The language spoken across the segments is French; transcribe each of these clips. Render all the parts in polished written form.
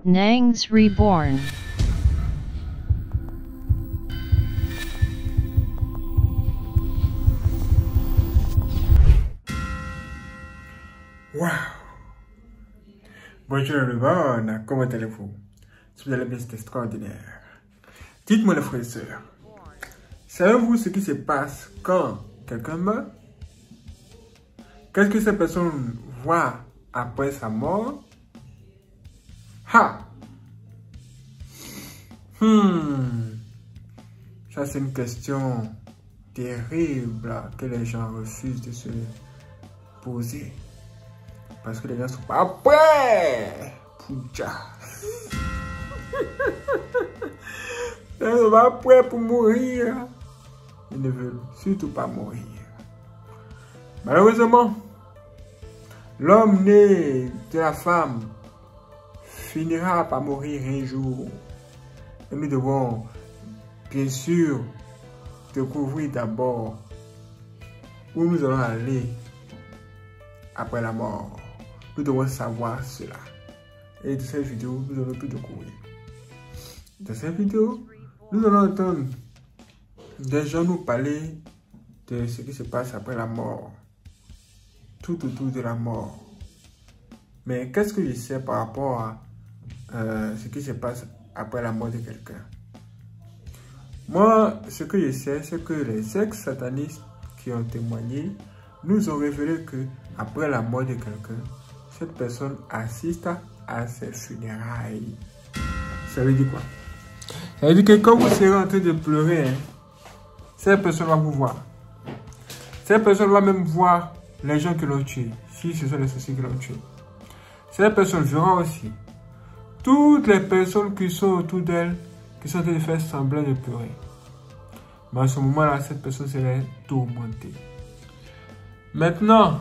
Nangs Reborn. Waouh! Bonjour Reborn, comment allez-vous? Si vous allez bien, c'est extraordinaire. Dites-moi les frères et sœurs, savez-vous ce qui se passe quand quelqu'un meurt? Qu'est-ce que cette personne voit après sa mort? Ha! Ça c'est une question terrible que les gens refusent de se poser. Parce que les gens ne sont pas prêts. Pucha. Ils ne sont pas prêts pour mourir. Ils ne veulent surtout pas mourir. Malheureusement, l'homme né de la femme finira par mourir un jour. Et nous devons, bien sûr, découvrir d'abord où nous allons aller après la mort. Nous devons savoir cela. Et dans cette vidéo, nous allons tout découvrir. Dans cette vidéo, nous allons entendre des gens nous parler de ce qui se passe après la mort. Tout autour de la mort. Mais qu'est-ce que je sais par rapport à ce qui se passe après la mort de quelqu'un? Moi, ce que je sais, c'est que les ex-satanistes qui ont témoigné nous ont révélé que après la mort de quelqu'un, cette personne assiste à ses funérailles. Ça veut dire quoi? Ça veut dire que quand vous serez en train de pleurer, cette personne va vous voir. Cette personne va même voir les gens qui l'ont tué, si ce sont les sorciers qui l'ont tué. Cette personne verra aussi toutes les personnes qui sont autour d'elle, qui sont en train de faire semblant de pleurer. Mais à ce moment-là, cette personne serait tourmentée. Maintenant,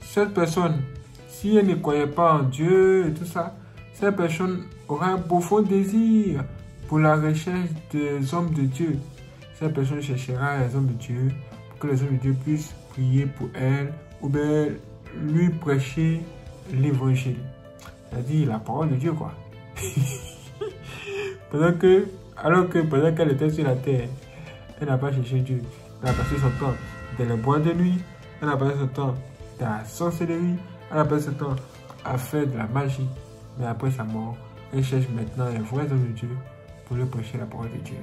cette personne, si elle ne croyait pas en Dieu et tout ça, cette personne aura un profond désir pour la recherche des hommes de Dieu. Cette personne cherchera les hommes de Dieu pour que les hommes de Dieu puissent prier pour elle ou bien lui prêcher l'évangile. C'est-à-dire la parole de Dieu, quoi. Alors que pendant qu'elle était sur la terre, elle n'a pas cherché Dieu. Elle a passé son temps dans les bois de nuit. Elle a passé son temps dans la sorcellerie. Elle a passé son temps à faire de la magie. Mais après sa mort, elle cherche maintenant les vrais hommes de Dieu pour lui prêcher la parole de Dieu.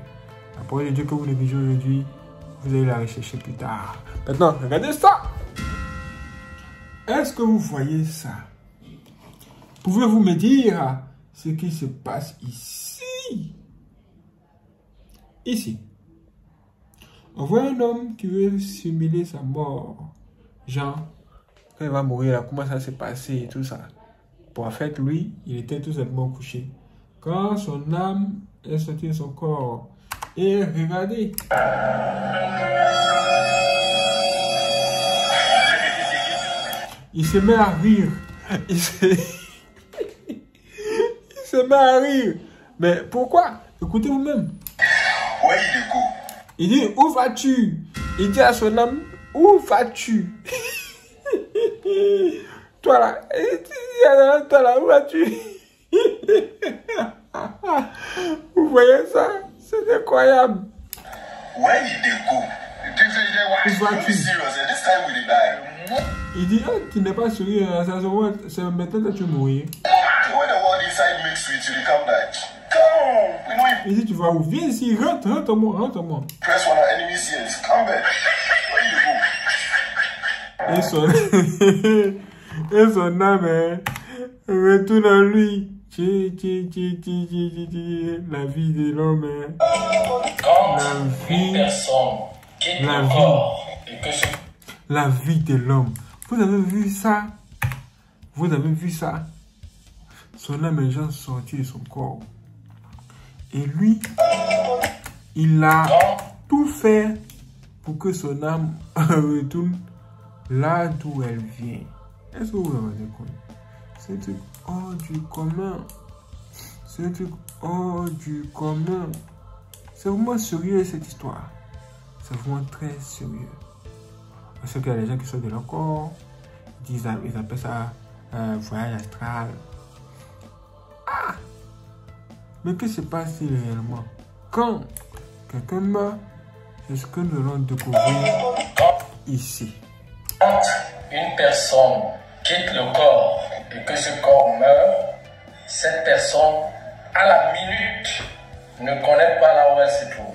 La parole de Dieu que vous négligez aujourd'hui, vous allez la rechercher plus tard. Maintenant, regardez ça. Est-ce que vous voyez ça? Pouvez-vous me dire ce qui se passe ici? Ici. On voit un homme qui veut simuler sa mort. Genre, quand il va mourir, là, comment ça s'est passé et tout ça. Pour en fait, lui, il était tout simplement couché. Quand son âme est sortie de son corps. Et regardez. Il se met à rire. Il se met à rire. Mais pourquoi? Écoutez vous-même. Il dit, où vas-tu? Il dit à son âme, où vas-tu? Toi là, où vas-tu? Vous voyez ça? C'est incroyable. Où vas-tu? Il dit, oh, tu n'es pas sérieux, c'est maintenant que tu mourir. Il dit, tu vas où? Viens ici, rentre-moi. Et son âme retourne en lui. La vie de l'homme. La vie de l'homme. Vous avez vu ça? Vous avez vu ça? Son âme est déjà sorti de son corps. Et lui, il a tout fait pour que son âme retourne là d'où elle vient. Est-ce que vous vous rendez compte? C'est un truc hors du commun. C'est un truc hors du commun. C'est vraiment sérieux cette histoire. C'est vraiment très sérieux. Parce qu'il y a des gens qui sortent de leur corps. Ils appellent ça voyage astral. Ah! Mais que se passe-t-il réellement? Quand quelqu'un meurt, c'est ce que nous allons découvrir ici. Quand une personne quitte le corps et que ce corps meurt, cette personne, à la minute, ne connaît pas là où elle se trouve.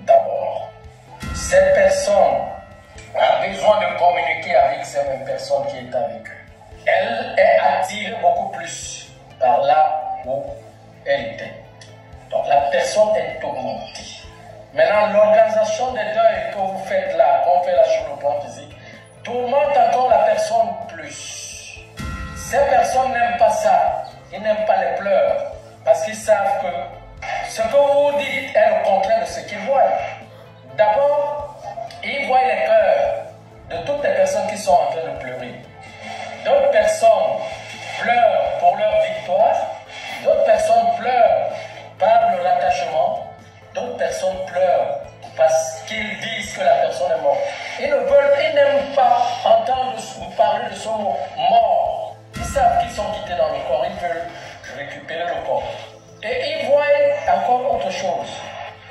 D'abord, cette personne a besoin de communiquer avec cette même personne qui est avec eux. Elle est attirée beaucoup plus par là où elle était. Donc la personne est tourmentée. Maintenant, l'organisation des deuils que vous faites là, qu'on fait là sur le plan physique, tourmente encore la personne plus. Ces personnes n'aiment pas ça. Ils n'aiment pas les pleurs. Parce qu'ils savent que ce que vous dites est le contraire de ce qu'ils voient. D'abord, ils voient les cœurs de toutes les personnes qui sont en train de pleurer. D'autres personnes pleurent pour leur victoire. D'autres personnes pleurent par le rattachement. D'autres personnes pleurent parce qu'ils disent que la personne est morte. Ils n'aiment pas entendre vous parler de ce mot mort. Ils savent qu'ils sont quittés dans le corps. Ils veulent récupérer le corps. Et ils voient encore autre chose.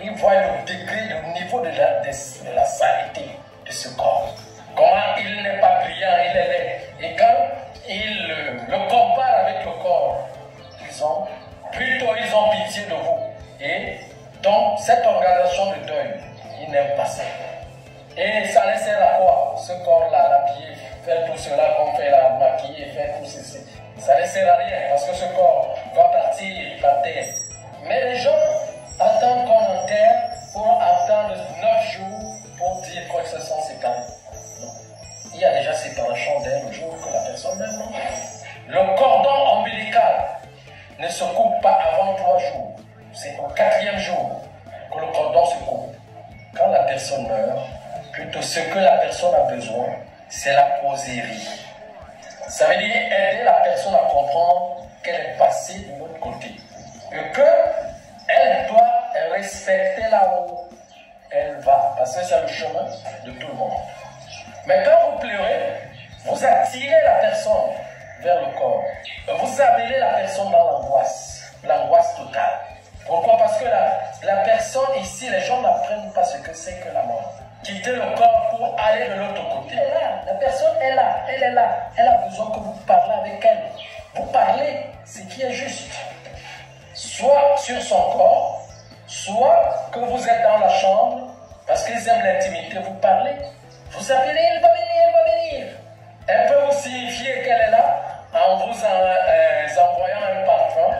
Ils voient le degré, le niveau de la saleté de ce corps. Comment il n'est pas brillant, il est laid. Et quand ils le comparent avec le corps, ils ont pitié de vous. Et donc, cette organisation de deuil, ils n'aiment pas ça. Et ça les sert à quoi? Ce corps-là, l'habiller, faire tout cela qu'on fait là, maquiller, faire tout ceci. Ça ne sert à rien parce que ce corps va partir la terre. Mais les gens attendent qu'on enterre pour attendre 9 jours pour dire que ce sont séparés. Non. Il y a déjà séparation dès le jour que la personne meurt. Non. Le cordon ombilical ne se coupe pas avant 3 jours. C'est au 4e jour que le cordon se coupe. Quand la personne meurt, plutôt ce que la personne a besoin, c'est la causerie. Ça veut dire aider la personne à comprendre qu'elle est passée de l'autre côté. Et qu'elle doit respecter là où elle va. Parce que c'est le chemin de tout le monde. Mais quand vous pleurez, vous attirez la personne vers le corps. Vous amenez la personne dans l'angoisse totale. Pourquoi? Parce que la personne ici, les gens n'apprennent pas ce que c'est que la mort. Quitter le corps pour aller de l'autre côté. Elle est là, la personne est là, elle est là. Elle a besoin que vous parlez avec elle. Vous parlez ce qui est juste. Soit sur son corps, soit que vous êtes dans la chambre, parce qu'ils aiment l'intimité, vous parlez. Vous appelez, elle va venir, elle va venir. Elle peut vous signifier qu'elle est là en vous envoyant un parfum,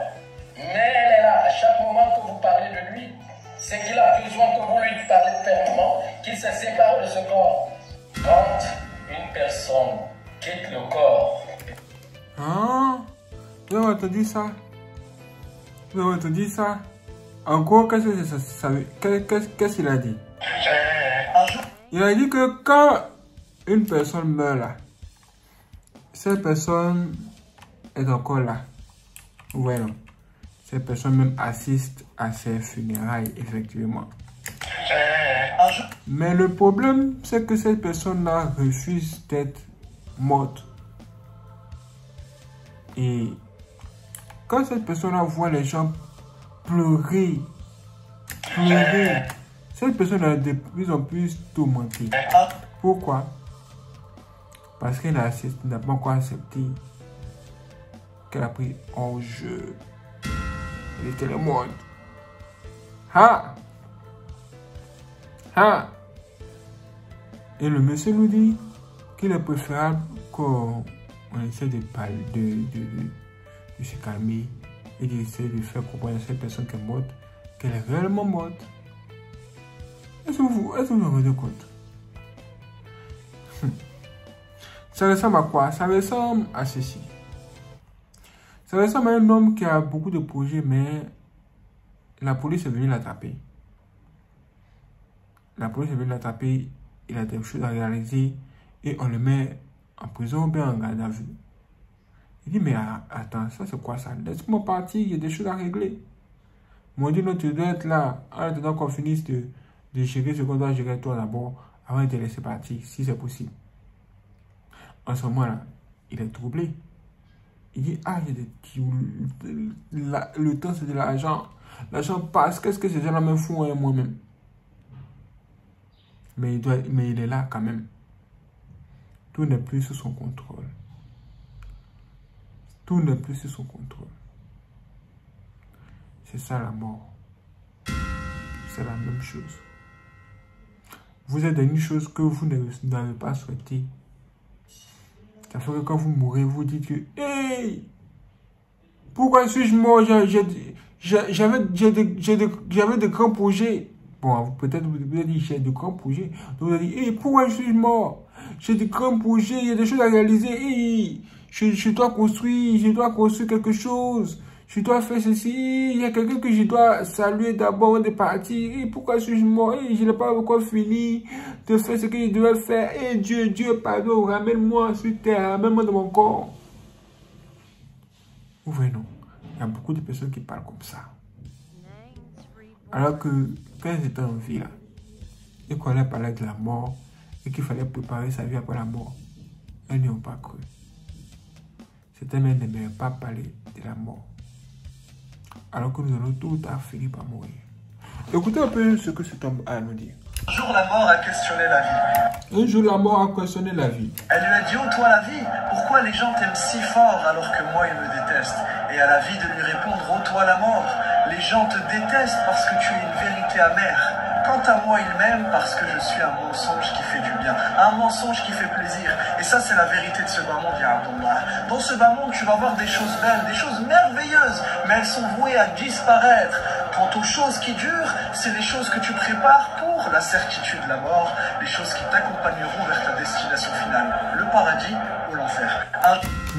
mais elle est là à chaque moment que vous parlez de lui. C'est qu'il a besoin que vous lui parlez fermement, qu'il se sépare de ce corps. Quand une personne quitte le corps. Ah, vous avez entendu ça? Vous avez entendu ça? En gros, qu'est-ce qu'il a dit? Il a dit que quand une personne meurt là, cette personne est encore là. Ouais, non. Cette personne même assiste à ses funérailles, effectivement. Mais le problème, c'est que cette personne-là refuse d'être morte. Et quand cette personne-là voit les gens pleurer, cette personne est de plus en plus tourmentée. Pourquoi? Parce qu'elle n'a pas encore accepté qu'elle a pris en jeu. Elle était le monde. Ah! Ah! Et le monsieur nous dit qu'il est préférable qu'on essaie de parler, de se calmer et d'essayer de faire comprendre à cette personne qui est morte qu'elle est réellement morte. Est-ce que vous vous rendez compte? Ça ressemble à quoi? Ça ressemble à ceci. Ça ressemble à un homme qui a beaucoup de projets, mais la police est venue l'attraper. La police est venue l'attraper, il a des choses à réaliser et on le met en prison ou bien en garde à vue. Il dit, mais attends, ça c'est quoi ça? Laisse-moi partir, il y a des choses à régler. Moi, dit, non, tu dois être là, en attendant qu'on finisse de gérer ce qu'on doit gérer toi d'abord, avant de te laisser partir, si c'est possible. En ce moment-là, il est troublé. Il dit, ah, il y a le temps c'est de l'argent. L'argent passe. Qu'est-ce que ces gens-là me font à moi-même? Mais il est là quand même. Tout n'est plus sous son contrôle. Tout n'est plus sous son contrôle. C'est ça la mort. C'est la même chose. Vous êtes dans une chose que vous n'avez pas souhaité. Ça fait que quand vous mourrez, vous dites que hey, pourquoi suis-je mort? J'avais de grands projets. Bon, peut-être vous avez dit j'ai de grands projets. Donc vous avez dit hey, pourquoi je suis mort? J'ai de grands projets, il y a des choses à réaliser. Hey, je dois construire quelque chose. Je dois faire ceci. Il y a quelqu'un que je dois saluer d'abord avant de partir. Et pourquoi suis-je mort? Et je n'ai pas encore fini de faire ce que je devais faire. Et Dieu, pardon, ramène-moi sur terre, ramène-moi dans mon corps. Vous voyez, non? Il y a beaucoup de personnes qui parlent comme ça. Alors que quand ils étaient en vie, là, et qu'on allait parler de la mort, et qu'il fallait préparer sa vie après la mort, elles n'y ont pas cru. Certains même n'aimaient pas parler de la mort. Alors que nous allons tout à finir par mourir. Écoutez un peu ce que cet homme a à nous dire. Un jour, la mort a questionné la vie. Un jour, la mort a questionné la vie. Elle lui a dit, oh toi la vie, pourquoi les gens t'aiment si fort alors que moi ils me détestent? Et à la vie de lui répondre, oh toi la mort, les gens te détestent parce que tu es une vérité amère. Quant à moi, ils m'aiment parce que je suis un mensonge qui fait du bien, un mensonge qui fait plaisir. Et ça, c'est la vérité de ce bas monde, ya Abdullah. Dans ce bas monde, tu vas voir des choses belles, des choses merveilleuses, mais elles sont vouées à disparaître. Quant aux choses qui durent, c'est les choses que tu prépares pour la certitude de la mort, les choses qui t'accompagneront vers ta destination finale, le paradis ou l'enfer.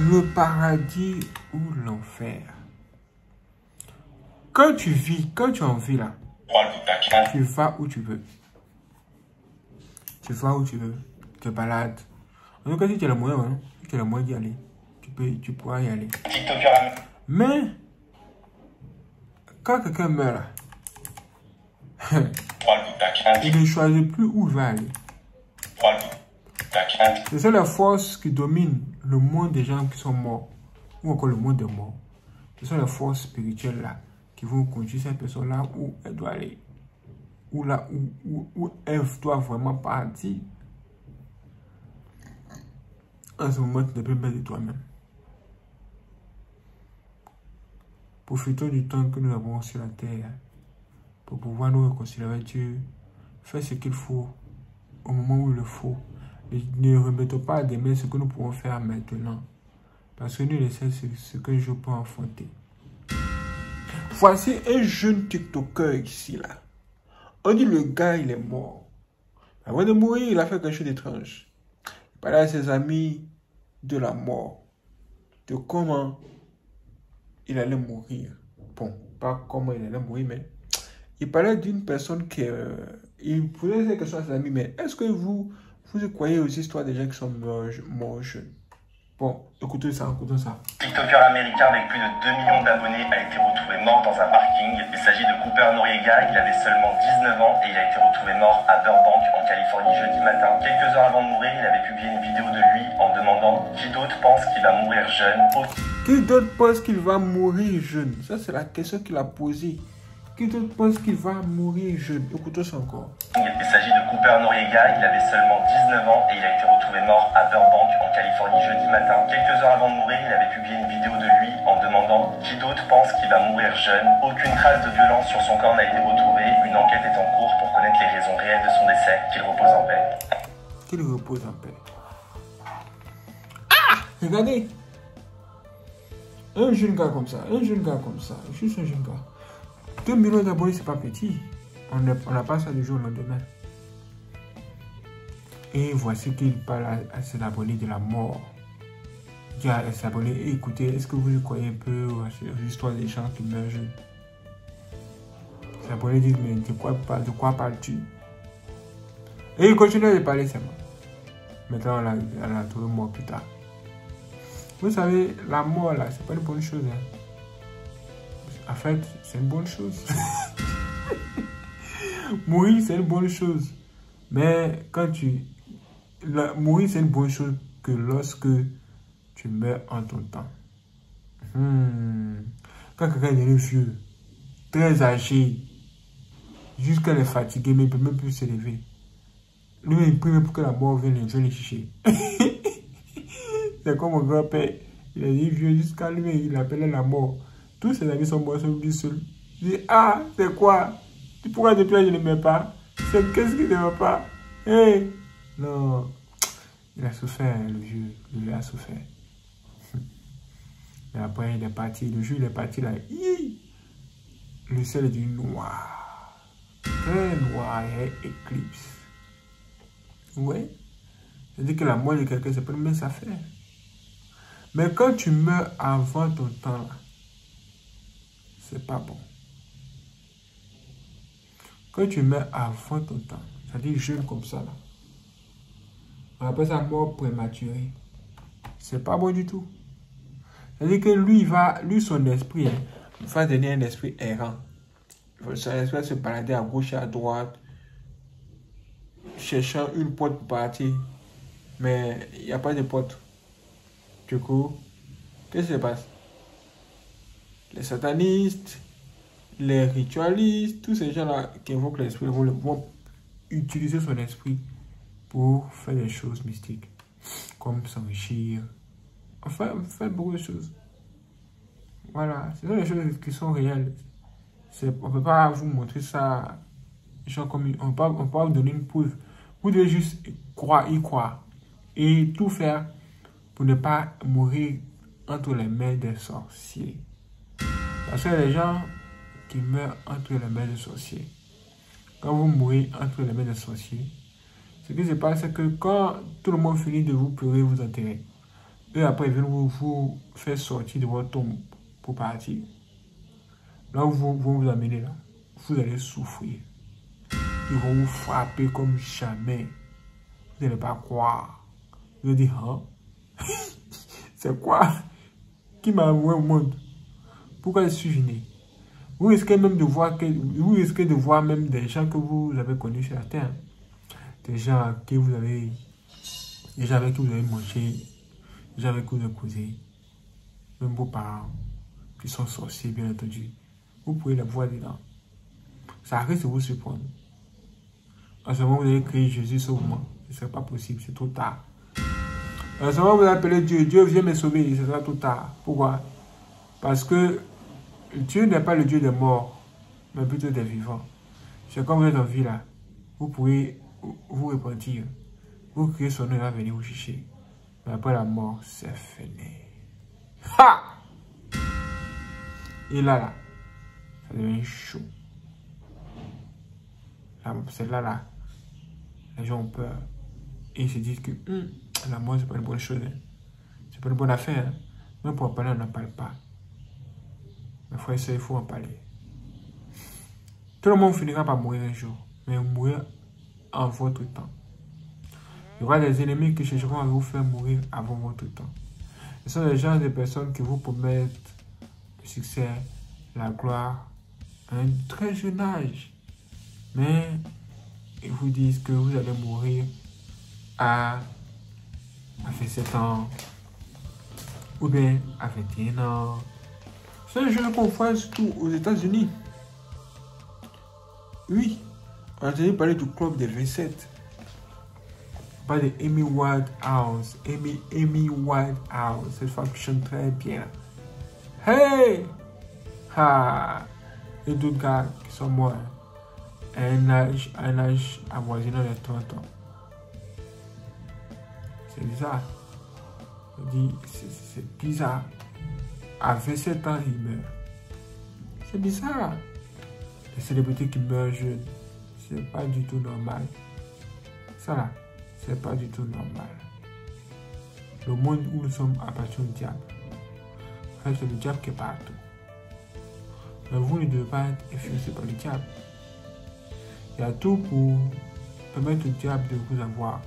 Le paradis ou l'enfer. Quand tu vis, quand tu en vis là, tu vas où tu veux. Tu vas où tu veux. Tu te balades. En tout cas, si tu as le moyen, hein, si tu as le moyen d'y aller, tu pourras y aller. Mais, quand quelqu'un meurt là, il ne choisit plus où il va aller. C'est ça la force qui domine le monde des gens qui sont morts. Ou encore le monde des morts. Ce sont les forces spirituelles là qui vont conduire cette personne là où elle doit aller. Ou là où elle doit vraiment partir. En ce moment, tu ne peux pas de toi-même. Profitons du temps que nous avons sur la terre pour pouvoir nous réconcilier avec Dieu. Faire ce qu'il faut au moment où il le faut. Ne remettons pas à demain ce que nous pouvons faire maintenant. Parce que nous ne savons ce que je peux enfanter. Voici un jeune TikToker ici là. On dit le gars il est mort. Avant de mourir, il a fait quelque chose d'étrange. Il parlait à ses amis de la mort. De comment il allait mourir. Bon, pas comment il allait mourir, mais il parlait d'une personne qui... il posait ces questions à ses amis, mais est-ce que vous croyez aux histoires des gens qui sont morts jeunes? Bon, écoutez ça, écoutez ça. TikToker américain avec plus de 2 millions d'abonnés a été retrouvé mort dans un parking. Il s'agit de Cooper Noriega, il avait seulement 19 ans et il a été retrouvé mort à Burbank en Californie jeudi matin. Quelques heures avant de mourir, il avait publié une vidéo de lui en demandant qui d'autre pense qu'il va mourir jeune. Qui d'autre pense qu'il va mourir jeune? Ça c'est la question qu'il a posée. Qui d'autre pense qu'il va mourir jeune? Écoutez ça encore. Il s'agit de Cooper Noriega, il avait seulement 19 ans et il a été retrouvé mort à Burbank en Californie jeudi matin. Quelques heures avant de mourir, il avait publié une vidéo de lui en demandant qui d'autre pense qu'il va mourir jeune. Aucune trace de violence sur son corps n'a été retrouvée. Une enquête est en cours pour connaître les raisons réelles de son décès. Qu'il repose en paix. Qu'il repose en paix. Ah! Regardez! Un jeune gars comme ça, juste un jeune gars. 2 millions d'abonnés, c'est pas petit. On n'a pas ça du jour au lendemain. Et voici qu'il parle à ses abonnés de la mort. Il dit à ses abonnés, écoutez, est-ce que vous croyez un peu aux histoires des gens qui meurent jeunes? Ses abonnés disent, mais de quoi parles-tu? Et il continue de parler seulement. Maintenant, on l'a trouvé mort plus tard. Vous savez, la mort là, c'est pas une bonne chose. Hein. En fait, c'est une bonne chose. Mourir, c'est une bonne chose. Mais quand mourir, c'est une bonne chose que lorsque tu meurs en ton temps. Quand quelqu'un est devenu vieux, très âgé, jusqu'à est fatigué, mais il ne peut même plus se lever. Lui, il prie pour que la mort vienne le chercher. C'est comme mon grand-père. Il a dit vieux jusqu'à lui, il appelait la mort. Tous ses amis sont morts, sauf lui seul. Il dit, ah, c'est quoi? Pourquoi depuis là je ne m'aime pas? C'est qu'est-ce qui ne va pas? Hey! Non. Il a souffert, le vieux. Il a souffert. Mais après, il est parti. Le jour, il est parti là. Le ciel est du noir. Très noir et éclipse. Ouais. C'est-à-dire que la mort de quelqu'un, c'est pas une mince affaire. Mais quand tu meurs avant ton temps, là, c'est pas bon. Quand tu meurs avant ton temps, c'est-à-dire jeune comme ça, là, on appelle ça mort prématurée. C'est pas bon du tout. C'est-à-dire que lui, son esprit, va devenir un esprit errant. Son esprit va se balader à gauche et à droite, cherchant une porte pour partir. Mais il n'y a pas de porte. Du coup, qu'est-ce qui se passe? Les satanistes, les ritualistes, tous ces gens-là qui invoquent l'esprit vont utiliser son esprit pour faire des choses mystiques, comme s'enrichir, enfin, faire beaucoup de choses. Voilà, ce sont des choses qui sont réelles. On ne peut pas vous montrer ça, genre comme on peut pas vous donner une preuve. Vous devez juste y croire et tout faire pour ne pas mourir entre les mains des sorciers. Parce que les gens qui meurent entre les mains des sorciers, quand vous mourrez entre les mains des sorciers, ce qui se passe, c'est que quand tout le monde finit de vous pleurer, vous enterrer, eux après ils viennent vous faire sortir de votre tombe pour partir. Là où vous vous amenez là, vous allez souffrir. Ils vont vous frapper comme jamais. Vous n'allez pas croire. Vous allez dire, hein? C'est quoi? Qui m'a envoyé au monde? Pourquoi je suis venu? Vous risquez même de voir même des gens que vous avez connus sur la terre. Des gens avec qui vous avez mangé, des gens avec qui vous avez causé, même vos parents qui sont sorciers, bien entendu. Vous pouvez les voir dedans. Ça risque de vous surprendre. En ce moment, vous allez crier Jésus, sauve-moi. Ce ne sera pas possible, c'est trop tard. En ce moment, vous appelez Dieu, Dieu vient me sauver, ce sera trop tard. Pourquoi? Parce que Dieu n'est pas le Dieu des morts, mais plutôt des vivants. C'est comme vous êtes en vie là. Vous pouvez vous repentir. Vous criez son nom, il va venir vous chercher. Mais après la mort, c'est fini. Ha! Et là, ça devient chaud. C'est là, les gens ont peur. Et ils se disent que la mort, c'est pas une bonne chose. Hein. C'est pas une bonne affaire. Hein. Même pour en parler, on n'en parle pas. Mais frère, il faut en parler. Tout le monde finira par mourir un jour. Mais mourir en votre temps. Il y aura des ennemis qui chercheront à vous faire mourir avant votre temps. Ce sont les gens, des personnes qui vous promettent le succès, la gloire, à un très jeune âge. Mais ils vous disent que vous allez mourir à 27 ans ou bien à 21 ans. C'est un jeu qu'on fait surtout aux États-Unis. Oui, on a entendu parler du club des 27. On parle de Amy Winehouse. Amy Winehouse. Cette femme qui chante très bien. Hey! Ha! Et d'autres gars qui sont morts à un âge avoisinant les 30 ans. C'est bizarre. C'est bizarre. À 27 ans, il meurt. C'est bizarre. Les célébrités qui meurent jeunes, c'est pas du tout normal. Ça là, c'est pas du tout normal. Le monde où nous sommes appartient au diable. En fait, c'est le diable qui est partout. Mais vous ne devez pas être influencé par le diable. Il y a tout pour permettre au diable de vous avoir.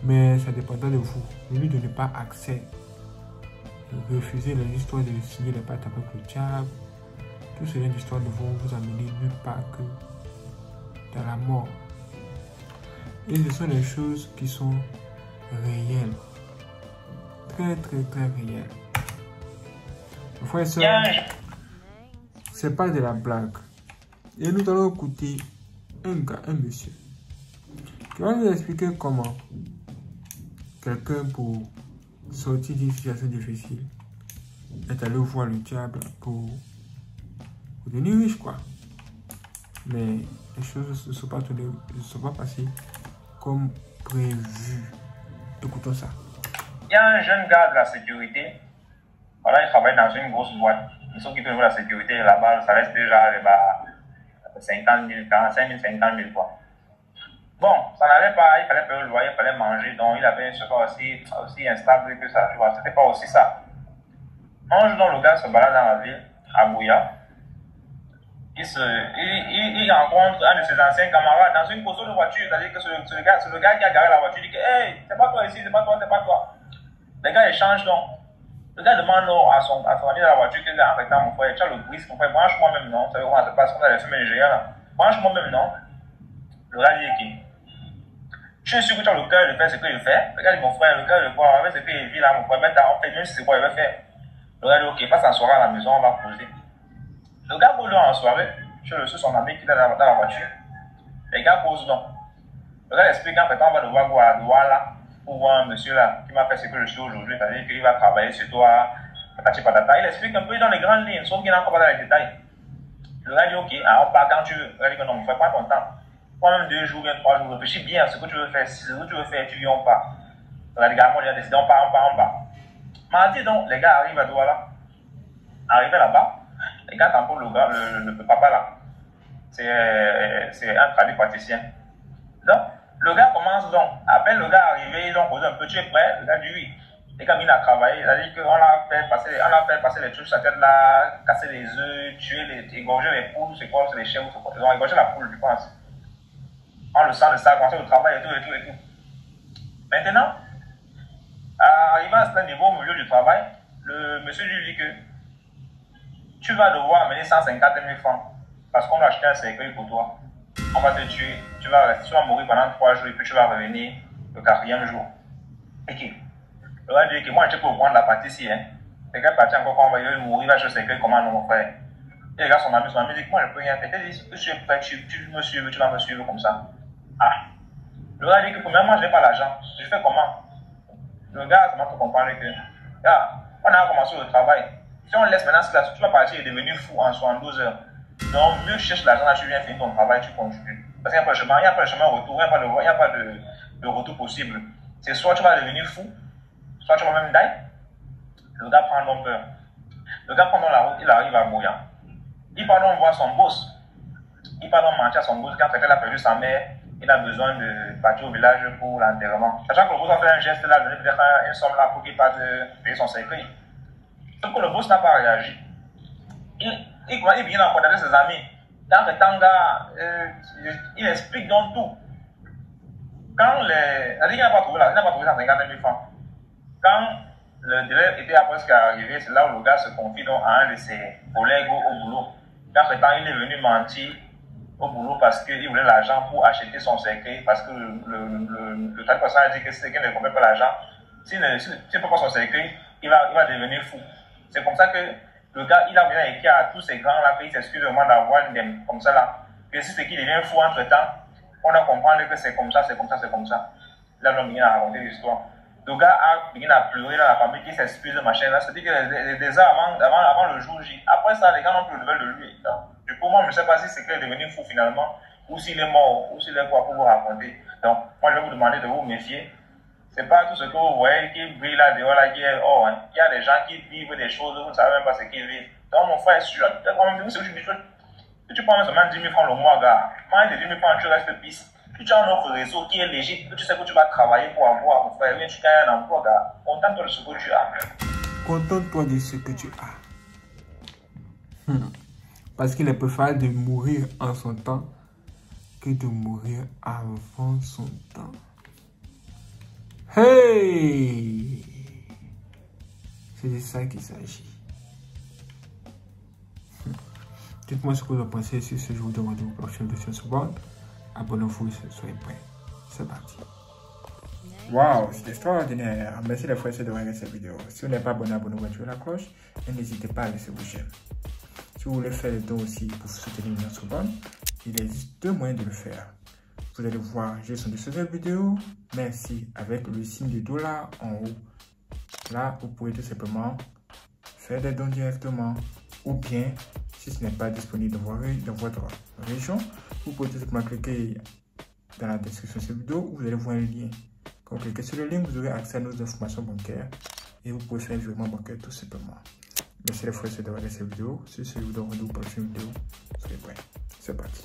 Mais ça dépendra de vous. Ne lui donnez pas accès. Refusez les histoires de signer les pactes avec le diable. Tous ces histoires ne vont vous amener nulle part que dans la mort. Et ce sont des choses qui sont réelles. Très, très, très réelles. Frères et sœurs, c'est pas de la blague. Et nous allons écouter un monsieur, qui va nous expliquer comment quelqu'un, pour sortir d'une situation difficile, est allé voir le diable pour devenir riche, quoi. Mais les choses ne sont pas passées comme prévu. Écoutons ça. Il y a un jeune gars de la sécurité. Voilà, il travaille dans une grosse boîte. Ils sont qui peuvent la sécurité là-bas, ça reste déjà 50 000, 45 000, 50 000 quoi. Bon, ça n'allait pas, il fallait payer le loyer, il fallait manger, donc il avait un support aussi instable que ça, tu vois, c'était pas aussi ça. Un jour, le gars se balade dans la ville, à Bouya. Il rencontre un de ses anciens camarades dans une poteau de voiture, c'est-à-dire que c'est le gars qui a garé la voiture, il dit que hey, c'est pas toi ici, c'est pas toi, c'est pas toi. Les gars échangent donc. Le gars demande à son ami de la voiture qu'il a arrêté, mon frère, tu as le brisque, mon frère, branche-moi même non, ça veut comment ça se passe, comme ça les films nigériens là. Branche-moi même non. Le gars dit ok. Je suis sûr que tu as le cœur de faire ce qu'il fait. Le gars dit mon frère, le cœur de quoi, avec ce qu'il vit là, mon frère, on fait même si c'est quoi il veut faire. Le gars dit ok, passe en soirée à la maison, on va poser. Le gars pose en soirée, je le suis son ami qui est dans la voiture. Les gars posent donc. Le gars explique qu'en fait, on va devoir go à la douane pour voir un monsieur là qui m'a fait ce que je suis aujourd'hui, c'est-à-dire qu'il va travailler sur toi, patati patata. Il explique un peu dans les grandes lignes, sauf qu'il n'a encore pas dans les détails. Le gars dit ok, alors on part quand tu veux. Le gars dit que non, mon frère, pas ton temps. Prends même 2 jours, bien 3 jours, réfléchis bien à ce que tu veux faire. Si ce que tu veux faire, tu viens, on part. Le gars dit, gars, moi j'ai décidé, on part. Mardi donc, les gars arrivent à Douala. Arrivés là-bas, les gars tamponent le gars, le papa là. C'est un traduit praticien. Donc, le gars commence donc, appelle le gars arrivé, ils ont posé un peu, tu es prêt? Le gars dit oui. Les gars viennent à travailler, il a dit qu'on a fait passer les trucs sur sa tête là, casser les œufs, égorger les poules, c'est quoi, c'est les chèvres, ils ont égorgé la poule, je pense. On le sent de ça, commencer le travail et tout. Maintenant, arrivé à ce niveau, au milieu du travail, le monsieur lui dit que tu vas devoir amener 150 000 francs parce qu'on a acheté un cercueil pour toi. On va te tuer, tu vas mourir pendant 3 jours et puis tu vas revenir le 4e jour. Et qui? Le gars dit que moi je peux prendre la partie ici. Hein. Le gars est parti encore quand on va mourir, il va acheter le cercueil, comment mon frère? Et les gars, son ami dit que moi je peux rien faire. Il dit que tu es prêt, tu me suives, tu vas me suivre comme ça. Ah. Le gars dit que premièrement, je n'ai pas l'argent. Je fais comment? Le gars, ça m'a fait comprendre que on a commencé le travail. Si on laisse maintenant cela, tu vas partir et devenir fou en 72 heures. Donc, mieux tu cherches l'argent, là, tu viens finir ton travail, tu continues. Parce qu'il n'y a pas de chemin retour, il n'y a pas de retour possible. C'est soit tu vas devenir fou, soit tu vas même die. Le gars prend donc peur. Le gars prend donc la route, il arrive à Bouya. Il part donc voir son boss. Il part donc mentir à son boss quand il a perdu sa mère. Il a besoin de partir au village pour l'enterrement. Sachant que le boss a fait un geste là, donner peut-être une somme là pour qu'il parte payer son cercueil. Sauf que le boss n'a pas réagi. Il vient à contacter ses amis. Dans le temps là, il explique donc tout. Quand il n'a pas trouvé 150 000 francs. Quand le délai était presque arrivé, c'est là où le gars se confie donc à un de ses collègues au boulot. Dans ce temps, il est venu mentir au boulot parce qu'il voulait l'argent pour acheter son cercueil, parce que le tas de personnes a dit que si quelqu'un ne comprend pas l'argent, s'il ne peut pas son cercueil, il va devenir fou. C'est comme ça que le gars, il a bien écrit à tous ces grands-là qu'il s'excuse vraiment d'avoir une dème comme ça là. Que si c'est qu'il devient fou entre-temps, on a compris que c'est comme ça. Là, on vient à raconter l'histoire. Le gars vient à pleurer dans la famille qui s'excuse, machin là. C'est-à-dire que des heures avant le jour J. Après ça, les gars n'ont plus de nouvelles de lui. Du coup, moi, je ne sais pas si c'est qu'il est devenu fou finalement, ou s'il est mort, ou s'il est quoi pour vous raconter. Donc, moi, je vais vous demander de vous méfier. C'est pas tout ce que vous voyez qui brille là dehors, là, qui est or. Hein. Il y a des gens qui vivent des choses, vous ne savez même pas ce qu'ils vivent. Donc, mon frère, si tu prends même seulement 10 000 francs le mois, gars, moins de 10 000 francs, tu restes pisse. Si tu as un autre réseau qui est légitime, que tu sais que tu vas travailler pour avoir, mon frère, tu gagnes un emploi, gars. Contente-toi de ce que tu as. Contente-toi de ce que tu as. Parce qu'il est préférable de mourir en son temps que de mourir avant son temps. Hey! C'est de ça qu'il s'agit. Dites-moi ce que vous pensez sur ce jour de rendez-vous prochain de ce World. Abonnez-vous et soyez prêts. C'est parti. Waouh, c'est extraordinaire. Merci les frères de regarder cette vidéo. Si vous n'êtes pas abonné, abonnez-vous, activez la cloche et n'hésitez pas à laisser vos j'aime. Si vous voulez faire des dons aussi pour soutenir notre bonne, il existe 2 moyens de le faire. Vous allez voir, j'ai son de cette vidéo. Merci avec le signe du dollar en haut. Là, vous pouvez tout simplement faire des dons directement. Ou bien, si ce n'est pas disponible dans votre région, vous pouvez tout simplement cliquer dans la description de cette vidéo où vous allez voir un lien. Quand vous cliquez sur le lien, vous aurez accès à nos informations bancaires et vous pouvez faire un virement bancaire tout simplement. Merci les frères d'avoir regardé cette vidéo. Si c'est vous donne pour la prochaine vidéo, soyez prêts. C'est parti.